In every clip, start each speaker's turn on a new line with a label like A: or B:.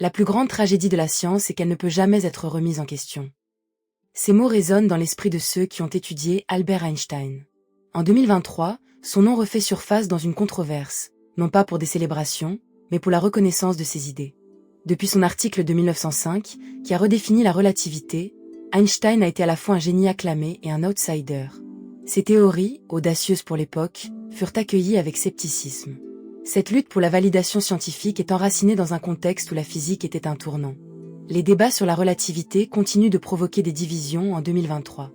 A: La plus grande tragédie de la science est qu'elle ne peut jamais être remise en question. Ces mots résonnent dans l'esprit de ceux qui ont étudié Albert Einstein. En 2023, son nom refait surface dans une controverse, non pas pour des célébrations, mais pour la reconnaissance de ses idées. Depuis son article de 1905, qui a redéfini la relativité, Einstein a été à la fois un génie acclamé et un outsider. Ses théories, audacieuses pour l'époque, furent accueillies avec scepticisme. Cette lutte pour la validation scientifique est enracinée dans un contexte où la physique était un tournant. Les débats sur la relativité continuent de provoquer des divisions en 2023.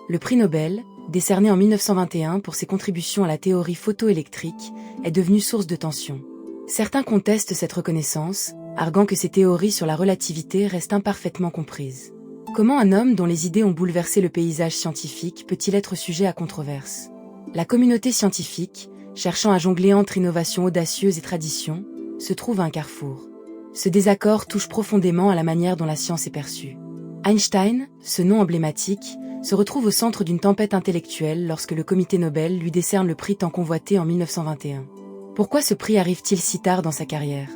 A: Le prix Nobel, décerné en 1921 pour ses contributions à la théorie photoélectrique, est devenu source de tension. Certains contestent cette reconnaissance, arguant que ces théories sur la relativité restent imparfaitement comprises. Comment un homme dont les idées ont bouleversé le paysage scientifique peut-il être sujet à controverse? La communauté scientifique, cherchant à jongler entre innovation audacieuse et tradition, se trouve à un carrefour. Ce désaccord touche profondément à la manière dont la science est perçue. Einstein, ce nom emblématique, se retrouve au centre d'une tempête intellectuelle lorsque le comité Nobel lui décerne le prix tant convoité en 1921. Pourquoi ce prix arrive-t-il si tard dans sa carrière?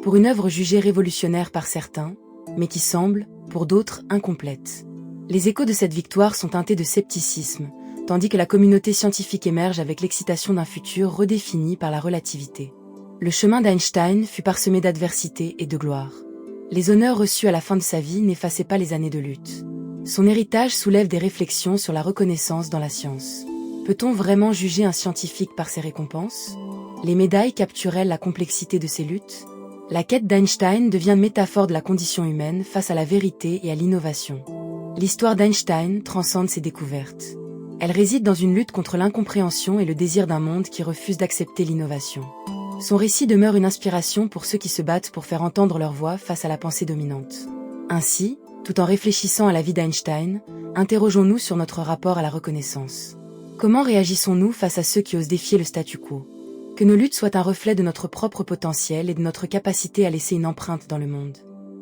A: Pour une œuvre jugée révolutionnaire par certains, mais qui semble, pour d'autres, incomplète. Les échos de cette victoire sont teintés de scepticisme, tandis que la communauté scientifique émerge avec l'excitation d'un futur redéfini par la relativité. Le chemin d'Einstein fut parsemé d'adversité et de gloire. Les honneurs reçus à la fin de sa vie n'effaçaient pas les années de lutte. Son héritage soulève des réflexions sur la reconnaissance dans la science. Peut-on vraiment juger un scientifique par ses récompenses? Les médailles capturent-elles la complexité de ses luttes? La quête d'Einstein devient métaphore de la condition humaine face à la vérité et à l'innovation. L'histoire d'Einstein transcende ses découvertes. Elle réside dans une lutte contre l'incompréhension et le désir d'un monde qui refuse d'accepter l'innovation. Son récit demeure une inspiration pour ceux qui se battent pour faire entendre leur voix face à la pensée dominante. Ainsi, tout en réfléchissant à la vie d'Einstein, interrogeons-nous sur notre rapport à la reconnaissance. Comment réagissons-nous face à ceux qui osent défier le statu quo? Que nos luttes soient un reflet de notre propre potentiel et de notre capacité à laisser une empreinte dans le monde.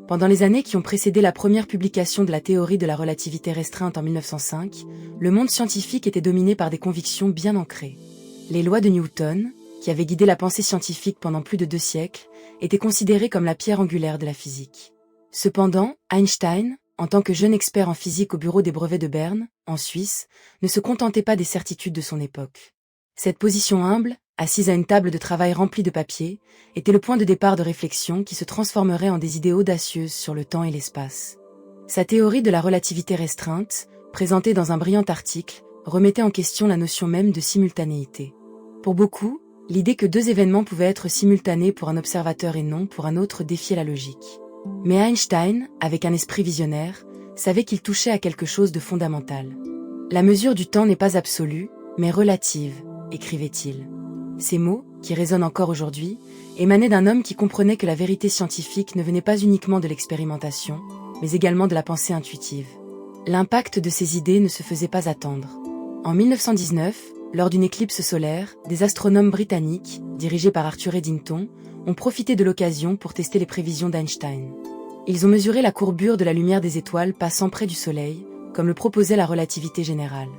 A: Pendant les années qui ont précédé la première publication de la théorie de la relativité restreinte en 1905, le monde scientifique était dominé par des convictions bien ancrées. Les lois de Newton, qui avaient guidé la pensée scientifique pendant plus de 2 siècles, étaient considérées comme la pierre angulaire de la physique. Cependant, Einstein, en tant que jeune expert en physique au bureau des brevets de Berne, en Suisse, ne se contentait pas des certitudes de son époque. Cette position humble, assise à une table de travail remplie de papier, était le point de départ de réflexion qui se transformerait en des idées audacieuses sur le temps et l'espace. Sa théorie de la relativité restreinte, présentée dans un brillant article, remettait en question la notion même de simultanéité. Pour beaucoup, l'idée que 2 événements pouvaient être simultanés pour un observateur et non pour un autre défiait la logique. Mais Einstein, avec un esprit visionnaire, savait qu'il touchait à quelque chose de fondamental. La mesure du temps n'est pas absolue, mais relative, écrivait-il. Ces mots, qui résonnent encore aujourd'hui, émanaient d'un homme qui comprenait que la vérité scientifique ne venait pas uniquement de l'expérimentation, mais également de la pensée intuitive. L'impact de ces idées ne se faisait pas attendre. En 1919, lors d'une éclipse solaire, des astronomes britanniques, dirigés par Arthur Eddington, ont profité de l'occasion pour tester les prévisions d'Einstein. Ils ont mesuré la courbure de la lumière des étoiles passant près du Soleil, comme le proposait la relativité générale.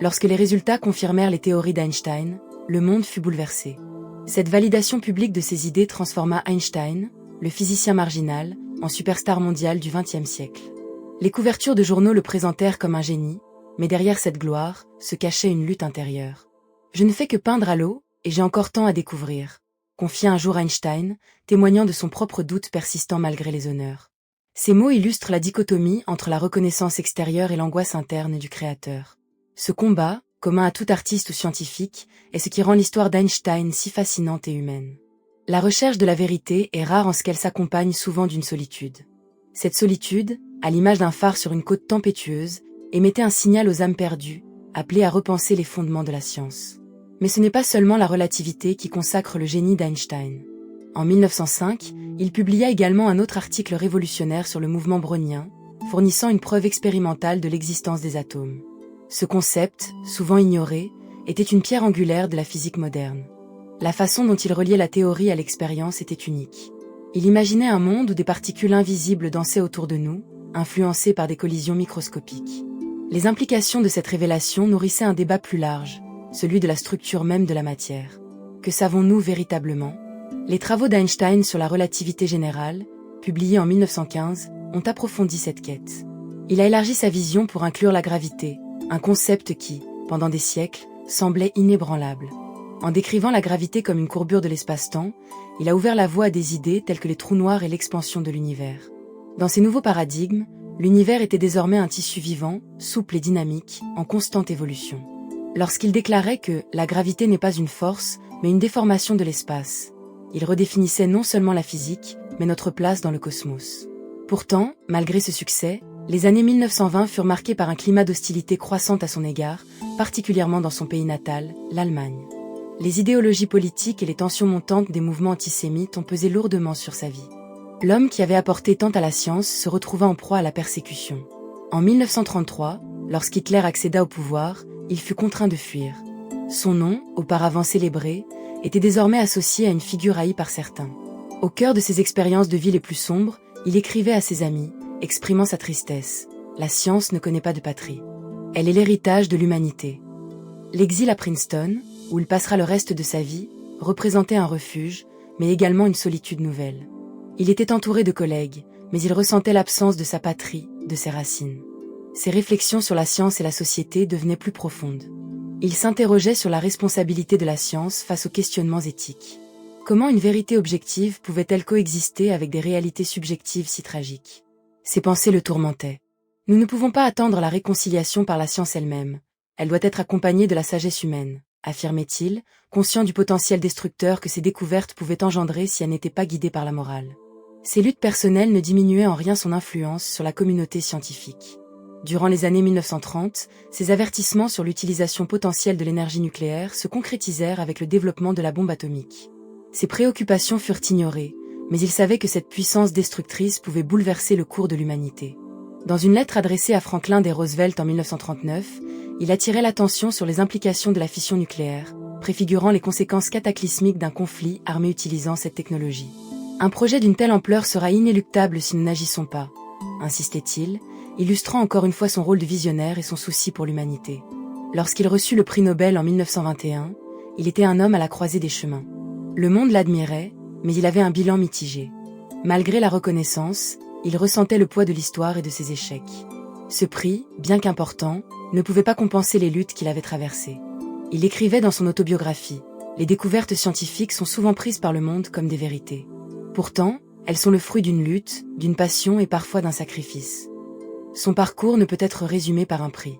A: Lorsque les résultats confirmèrent les théories d'Einstein, le monde fut bouleversé. Cette validation publique de ses idées transforma Einstein, le physicien marginal, en superstar mondiale du XXe siècle. Les couvertures de journaux le présentèrent comme un génie, mais derrière cette gloire, se cachait une lutte intérieure. « Je ne fais que peindre à l'eau, et j'ai encore tant à découvrir », confia un jour Einstein, témoignant de son propre doute persistant malgré les honneurs. Ces mots illustrent la dichotomie entre la reconnaissance extérieure et l'angoisse interne du créateur. Ce combat, commun à tout artiste ou scientifique, est ce qui rend l'histoire d'Einstein si fascinante et humaine. La recherche de la vérité est rare en ce qu'elle s'accompagne souvent d'une solitude. Cette solitude, à l'image d'un phare sur une côte tempétueuse, émettait un signal aux âmes perdues, appelées à repenser les fondements de la science. Mais ce n'est pas seulement la relativité qui consacre le génie d'Einstein. En 1905, il publia également un autre article révolutionnaire sur le mouvement brownien, fournissant une preuve expérimentale de l'existence des atomes. Ce concept, souvent ignoré, était une pierre angulaire de la physique moderne. La façon dont il reliait la théorie à l'expérience était unique. Il imaginait un monde où des particules invisibles dansaient autour de nous, influencées par des collisions microscopiques. Les implications de cette révélation nourrissaient un débat plus large, celui de la structure même de la matière. Que savons-nous véritablement? Les travaux d'Einstein sur la relativité générale, publié en 1915, ont approfondi cette quête. Il a élargi sa vision pour inclure la gravité, un concept qui, pendant des siècles, semblait inébranlable. En décrivant la gravité comme une courbure de l'espace-temps, il a ouvert la voie à des idées telles que les trous noirs et l'expansion de l'univers. Dans ces nouveaux paradigmes, l'univers était désormais un tissu vivant, souple et dynamique, en constante évolution. Lorsqu'il déclarait que la gravité n'est pas une force, mais une déformation de l'espace, il redéfinissait non seulement la physique, mais notre place dans le cosmos. Pourtant, malgré ce succès, les années 1920 furent marquées par un climat d'hostilité croissante à son égard, particulièrement dans son pays natal, l'Allemagne. Les idéologies politiques et les tensions montantes des mouvements antisémites ont pesé lourdement sur sa vie. L'homme qui avait apporté tant à la science se retrouva en proie à la persécution. En 1933, lorsqu'Hitler accéda au pouvoir, il fut contraint de fuir. Son nom, auparavant célébré, était désormais associé à une figure haïe par certains. Au cœur de ses expériences de vie les plus sombres, il écrivait à ses amis, exprimant sa tristesse. La science ne connaît pas de patrie. Elle est l'héritage de l'humanité. L'exil à Princeton, où il passera le reste de sa vie, représentait un refuge, mais également une solitude nouvelle. Il était entouré de collègues, mais il ressentait l'absence de sa patrie, de ses racines. Ses réflexions sur la science et la société devenaient plus profondes. Il s'interrogeait sur la responsabilité de la science face aux questionnements éthiques. Comment une vérité objective pouvait-elle coexister avec des réalités subjectives si tragiques? Ses pensées le tourmentaient. Nous ne pouvons pas attendre la réconciliation par la science elle-même. Elle doit être accompagnée de la sagesse humaine, affirmait-il, conscient du potentiel destructeur que ces découvertes pouvaient engendrer si elles n'étaient pas guidées par la morale. Ses luttes personnelles ne diminuaient en rien son influence sur la communauté scientifique. Durant les années 1930, ses avertissements sur l'utilisation potentielle de l'énergie nucléaire se concrétisèrent avec le développement de la bombe atomique. Ses préoccupations furent ignorées, mais il savait que cette puissance destructrice pouvait bouleverser le cours de l'humanité. Dans une lettre adressée à Franklin D. Roosevelt en 1939, il attirait l'attention sur les implications de la fission nucléaire, préfigurant les conséquences cataclysmiques d'un conflit armé utilisant cette technologie. Un projet d'une telle ampleur sera inéluctable si nous n'agissons pas, insistait-il, illustrant encore une fois son rôle de visionnaire et son souci pour l'humanité. Lorsqu'il reçut le prix Nobel en 1921, il était un homme à la croisée des chemins. Le monde l'admirait, mais il avait un bilan mitigé. Malgré la reconnaissance, il ressentait le poids de l'histoire et de ses échecs. Ce prix, bien qu'important, ne pouvait pas compenser les luttes qu'il avait traversées. Il écrivait dans son autobiographie « Les découvertes scientifiques sont souvent prises par le monde comme des vérités. Pourtant, elles sont le fruit d'une lutte, d'une passion et parfois d'un sacrifice. » Son parcours ne peut être résumé par un prix.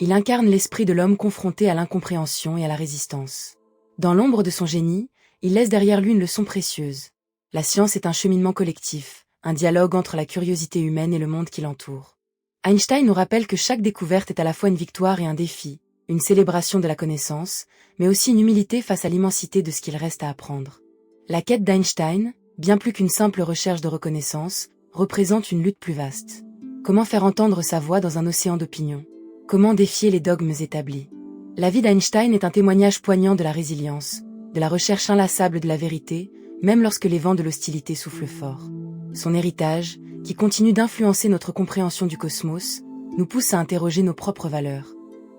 A: Il incarne l'esprit de l'homme confronté à l'incompréhension et à la résistance. Dans l'ombre de son génie, il laisse derrière lui une leçon précieuse. La science est un cheminement collectif, un dialogue entre la curiosité humaine et le monde qui l'entoure. Einstein nous rappelle que chaque découverte est à la fois une victoire et un défi, une célébration de la connaissance, mais aussi une humilité face à l'immensité de ce qu'il reste à apprendre. La quête d'Einstein, bien plus qu'une simple recherche de reconnaissance, représente une lutte plus vaste. Comment faire entendre sa voix dans un océan d'opinions? Comment défier les dogmes établis? La vie d'Einstein est un témoignage poignant de la résilience, de la recherche inlassable de la vérité, même lorsque les vents de l'hostilité soufflent fort. Son héritage, qui continue d'influencer notre compréhension du cosmos, nous pousse à interroger nos propres valeurs.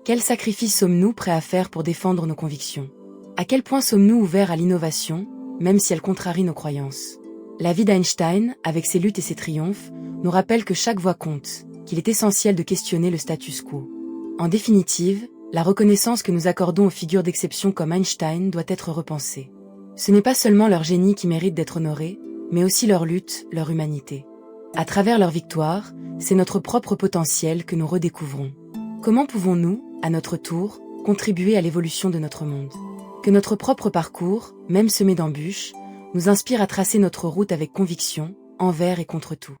A: Quels sacrifices sommes-nous prêts à faire pour défendre nos convictions? À quel point sommes-nous ouverts à l'innovation, même si elle contrarie nos croyances? La vie d'Einstein, avec ses luttes et ses triomphes, nous rappelle que chaque voix compte, qu'il est essentiel de questionner le status quo. En définitive, la reconnaissance que nous accordons aux figures d'exception comme Einstein doit être repensée. Ce n'est pas seulement leur génie qui mérite d'être honoré, mais aussi leur lutte, leur humanité. À travers leur victoire, c'est notre propre potentiel que nous redécouvrons. Comment pouvons-nous, à notre tour, contribuer à l'évolution de notre monde? Que notre propre parcours, même semé d'embûches, nous inspire à tracer notre route avec conviction, envers et contre tout.